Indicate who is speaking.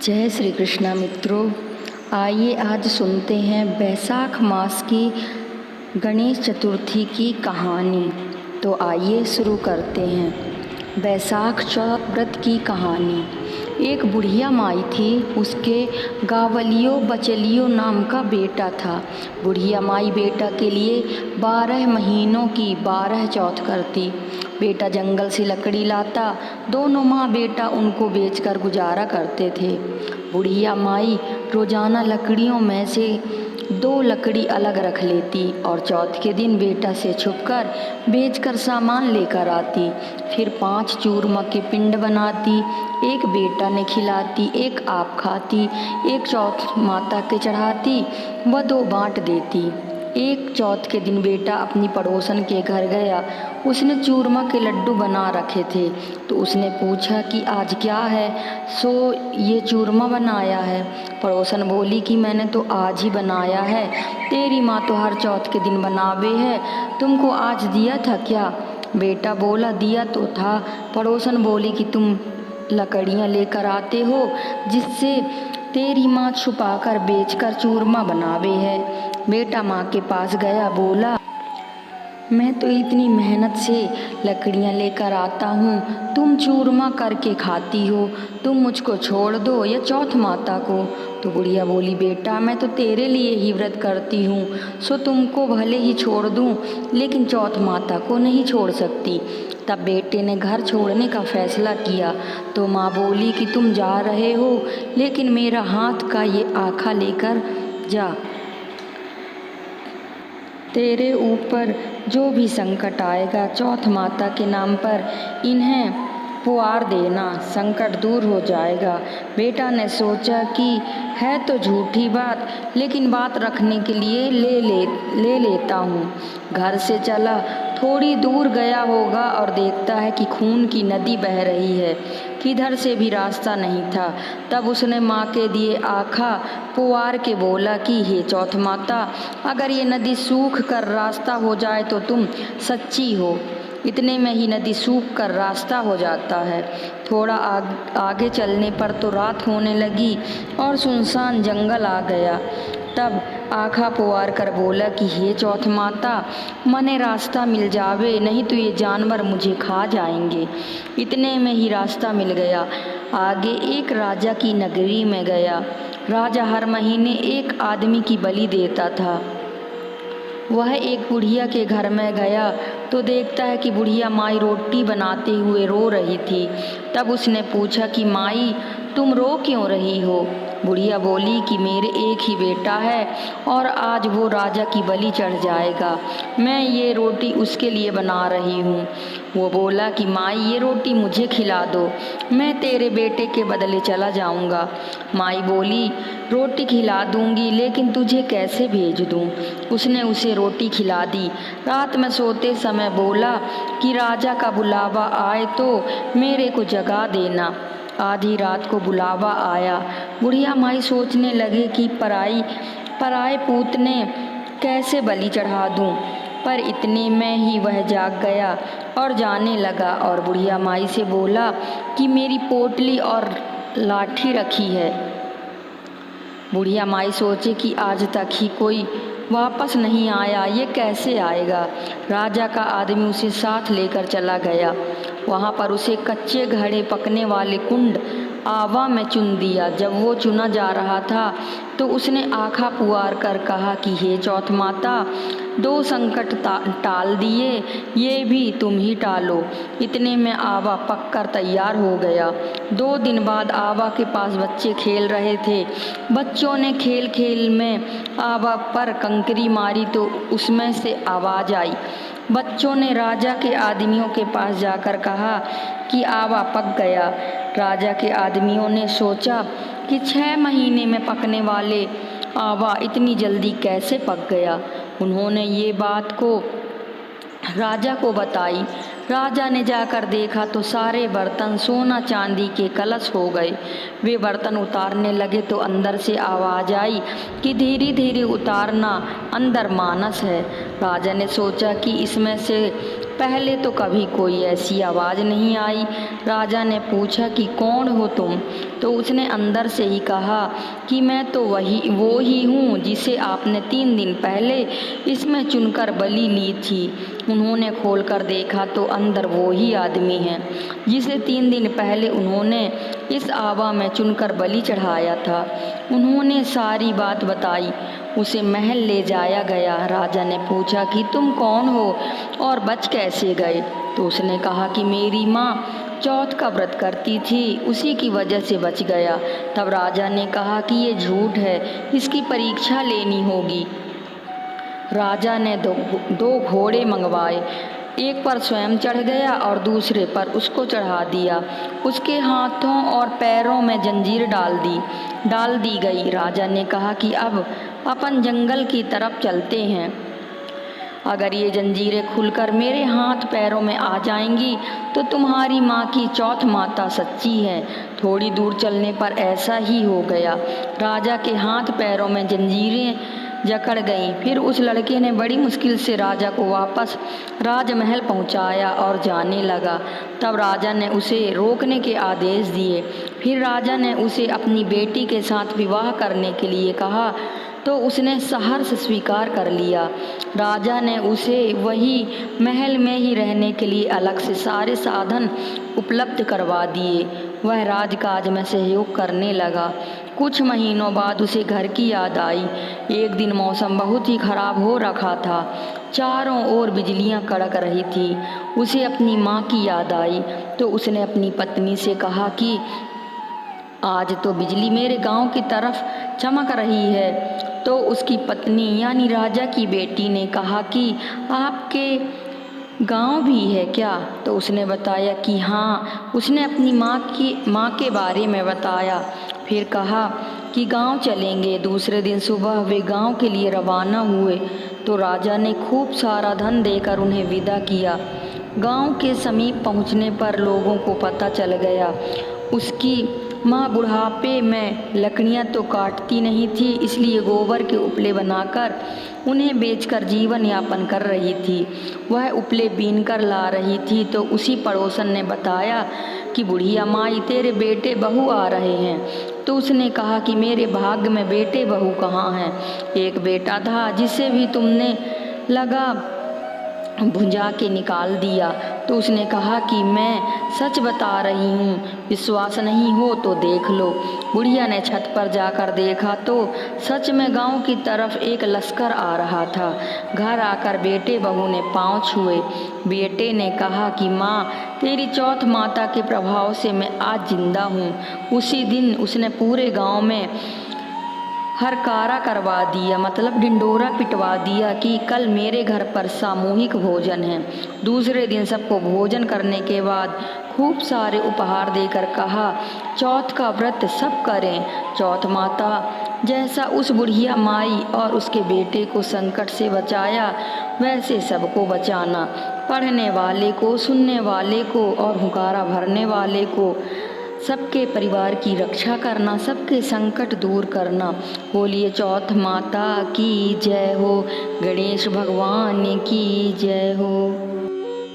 Speaker 1: जय श्री कृष्णा मित्रों। आइए आज सुनते हैं बैसाख मास की गणेश चतुर्थी की कहानी। तो आइए शुरू करते हैं। बैसाख चौथ व्रत की कहानी। एक बुढ़िया माई थी, उसके गावलियो बचलियो नाम का बेटा था। बुढ़िया माई बेटा के लिए 12 महीनों की 12 चौथ करती। बेटा जंगल से लकड़ी लाता, दोनों माँ बेटा उनको बेचकर गुजारा करते थे। बुढ़िया माई रोजाना लकड़ियों में से 2 लकड़ी अलग रख लेती और चौथ के दिन बेटा से छुपकर बेचकर सामान लेकर आती। फिर 5 चूरमा के पिंड बनाती, एक बेटा ने खिलाती, एक आप खाती, एक चौथ माता के चढ़ाती व 2 बांट देती। एक चौथ के दिन बेटा अपनी पड़ोसन के घर गया। उसने चूरमा के लड्डू बना रखे थे तो उसने पूछा कि आज क्या है। सो ये चूरमा बनाया है। पड़ोसन बोली कि मैंने तो आज ही बनाया है, तेरी माँ तो हर चौथ के दिन बनावे है, तुमको आज दिया था क्या। बेटा बोला दिया तो था। पड़ोसन बोली कि तुम लकड़ियाँ लेकर आते हो जिससे तेरी माँ छुपाकर बेचकर चूरमा बनावे है। बेटा माँ के पास गया, बोला मैं तो इतनी मेहनत से लकड़ियाँ लेकर आता हूँ, तुम चूरमा करके खाती हो, तुम मुझको छोड़ दो या चौथ माता को। तो बुढ़िया बोली बेटा मैं तो तेरे लिए ही व्रत करती हूँ, सो तुमको भले ही छोड़ दूँ लेकिन चौथ माता को नहीं छोड़ सकती। तब बेटे ने घर छोड़ने का फैसला किया तो माँ बोली कि तुम जा रहे हो लेकिन मेरा हाथ का ये आखा लेकर जा। तेरे ऊपर जो भी संकट आएगा चौथ माता के नाम पर इन्हें पुआर देना, संकट दूर हो जाएगा। बेटा ने सोचा कि है तो झूठी बात लेकिन बात रखने के लिए ले लेता हूँ। घर से चला, थोड़ी दूर गया होगा और देखता है कि खून की नदी बह रही है, किधर से भी रास्ता नहीं था। तब उसने माँ के दिए आखा पुआर के बोला कि हे चौथ माता, अगर ये नदी सूख कर रास्ता हो जाए तो तुम सच्ची हो। इतने में ही नदी सूख कर रास्ता हो जाता है। थोड़ा आगे चलने पर तो रात होने लगी और सुनसान जंगल आ गया। तब आखा पुआर कर बोला कि हे चौथ माता, मने रास्ता मिल जावे, नहीं तो ये जानवर मुझे खा जाएंगे। इतने में ही रास्ता मिल गया। आगे एक राजा की नगरी में गया। राजा हर महीने एक आदमी की बलि देता था। वह एक बुढ़िया के घर में गया तो देखता है कि बुढ़िया माई रोटी बनाते हुए रो रही थी। तब उसने पूछा कि माई तुम रो क्यों रही हो। बुढ़िया बोली कि मेरे एक ही बेटा है और आज वो राजा की बलि चढ़ जाएगा, मैं ये रोटी उसके लिए बना रही हूँ। वो बोला कि माई ये रोटी मुझे खिला दो, मैं तेरे बेटे के बदले चला जाऊँगा। माई बोली रोटी खिला दूँगी लेकिन तुझे कैसे भेज दूँ। उसने उसे रोटी खिला दी। रात में सोते समय बोला कि राजा का बुलावा आए तो मेरे को जगा देना। आधी रात को बुलावा आया। बुढ़िया माई सोचने लगे कि पराए पूत ने कैसे बलि चढ़ा दूं, पर इतने में ही वह जाग गया और जाने लगा और बुढ़िया माई से बोला कि मेरी पोटली और लाठी रखी है। बुढ़िया माई सोचे कि आज तक ही कोई वापस नहीं आया, ये कैसे आएगा। राजा का आदमी उसे साथ लेकर चला गया। वहाँ पर उसे कच्चे घड़े पकने वाले कुंड आवा में चुन दिया। जब वो चुना जा रहा था तो उसने आखा पुआर कर कहा कि हे चौथ माता, 2 संकट टाल दिए, ये भी तुम ही टालो। इतने में आवा पककर तैयार हो गया। 2 दिन बाद आवा के पास बच्चे खेल रहे थे। बच्चों ने खेल खेल में आवा पर कंकरी मारी तो उसमें से आवाज़ आई। बच्चों ने राजा के आदमियों के पास जाकर कहा कि आवा पक गया। राजा के आदमियों ने सोचा कि 6 महीने में पकने वाले आवा इतनी जल्दी कैसे पक गया। उन्होंने ये बात को राजा को बताई। राजा ने जाकर देखा तो सारे बर्तन सोना चांदी के कलश हो गए। वे बर्तन उतारने लगे तो अंदर से आवाज़ आई कि धीरे धीरे उतारना, अंदर मानस है। राजा ने सोचा कि इसमें से पहले तो कभी कोई ऐसी आवाज़ नहीं आई। राजा ने पूछा कि कौन हो तुम? तो उसने अंदर से ही कहा कि मैं तो वो ही हूँ जिसे आपने 3 दिन पहले इसमें चुनकर बलि ली थी। उन्होंने खोलकर देखा तो अंदर वो ही आदमी है जिसे 3 दिन पहले उन्होंने इस आवा में चुनकर बलि चढ़ाया था। उन्होंने सारी बात बताई। उसे महल ले जाया गया। राजा ने पूछा कि तुम कौन हो और बच कैसे गए? तो उसने कहा कि मेरी माँ चौथ का व्रत करती थी, उसी की वजह से बच गया। तब राजा ने कहा कि ये झूठ है, इसकी परीक्षा लेनी होगी। राजा ने दो घोड़े मंगवाए। एक पर स्वयं चढ़ गया और दूसरे पर उसको चढ़ा दिया। उसके हाथों और पैरों में जंजीर डाल दी गई। राजा ने कहा कि अब अपन जंगल की तरफ चलते हैं। अगर ये जंजीरें खुलकर मेरे हाथ पैरों में आ जाएंगी तो तुम्हारी माँ की चौथ माता सच्ची है। थोड़ी दूर चलने पर ऐसा ही हो गया। राजा के हाथ पैरों में जंजीरें जकड़ गईं। फिर उस लड़के ने बड़ी मुश्किल से राजा को वापस राजमहल पहुंचाया और जाने लगा। तब राजा ने उसे रोकने के आदेश दिए। फिर राजा ने उसे अपनी बेटी के साथ विवाह करने के लिए कहा तो उसने सहर्ष स्वीकार कर लिया। राजा ने उसे वही महल में ही रहने के लिए अलग से सारे साधन उपलब्ध करवा दिए। वह राजकाज में सहयोग करने लगा। कुछ महीनों बाद उसे घर की याद आई। एक दिन मौसम बहुत ही खराब हो रखा था। चारों ओर बिजलियां कड़क रही थी। उसे अपनी माँ की याद आई तो उसने अपनी पत्नी से कहा कि आज तो बिजली मेरे गांव की तरफ चमक रही है। तो उसकी पत्नी यानी राजा की बेटी ने कहा कि आपके गांव भी है क्या? तो उसने बताया कि हाँ। उसने अपनी माँ के बारे में बताया। फिर कहा कि गांव चलेंगे। दूसरे दिन सुबह वे गांव के लिए रवाना हुए तो राजा ने खूब सारा धन देकर उन्हें विदा किया। गांव के समीप पहुंचने पर लोगों को पता चल गया। उसकी माँ बुढ़ापे में लकड़ियाँ तो काटती नहीं थी, इसलिए गोबर के उपले बनाकर उन्हें बेचकर जीवन यापन कर रही थी। वह उपले बीन कर ला रही थी तो उसी पड़ोसन ने बताया कि बुढ़िया माई तेरे बेटे बहू आ रहे हैं। तो उसने कहा कि मेरे भाग्य में बेटे बहू कहाँ हैं? एक बेटा था जिसे भी तुमने लगा भुंजा के निकाल दिया। तो उसने कहा कि मैं सच बता रही हूँ, विश्वास नहीं हो तो देख लो। बुढ़िया ने छत पर जाकर देखा तो सच में गांव की तरफ एक लश्कर आ रहा था। घर आकर बेटे बहू ने पाँव छुए। बेटे ने कहा कि माँ तेरी चौथ माता के प्रभाव से मैं आज जिंदा हूँ। उसी दिन उसने पूरे गांव में हरकारा करवा दिया, मतलब डिंडोरा पिटवा दिया कि कल मेरे घर पर सामूहिक भोजन है। दूसरे दिन सबको भोजन करने के बाद खूब सारे उपहार देकर कहा चौथ का व्रत सब करें। चौथ माता जैसा उस बुढ़िया माई और उसके बेटे को संकट से बचाया वैसे सबको बचाना। पढ़ने वाले को, सुनने वाले को और हुंकारा भरने वाले को, सबके परिवार की रक्षा करना, सबके संकट दूर करना। बोलिए चौथ माता की जय हो, गणेश भगवान की जय हो।